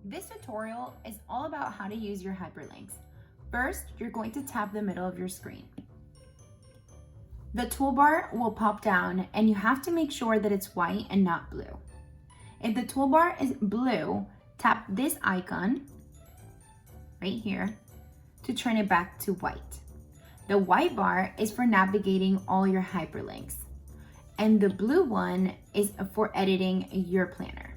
This tutorial is all about how to use your hyperlinks. First, you're going to tap the middle of your screen. The toolbar will pop down and you have to make sure that it's white and not blue. If the toolbar is blue, tap this icon right here to turn it back to white. The white bar is for navigating all your hyperlinks, and the blue one is for editing your planner.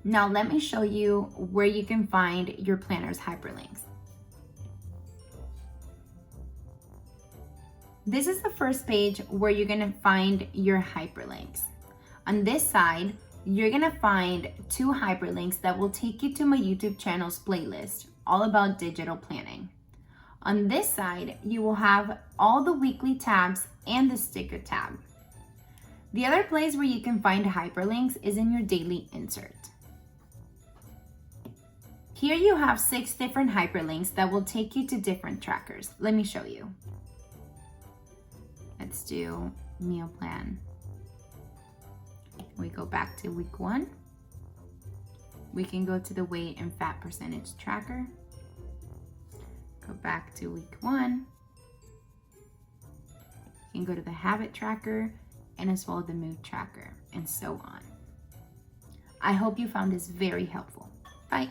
Now let me show you where you can find your planner's hyperlinks. This is the first page where you're gonna find your hyperlinks. On this side, you're gonna find 2 hyperlinks that will take you to my YouTube channel's playlist, all about digital planning. On this side, you will have all the weekly tabs and the sticker tab. The other place where you can find hyperlinks is in your daily insert. Here you have 6 different hyperlinks that will take you to different trackers. Let me show you. Let's do meal plan. We go back to week 1. We can go to the weight and fat percentage tracker. Go back to week 1. You can go to the habit tracker and as well the mood tracker and so on. I hope you found this very helpful. Bye.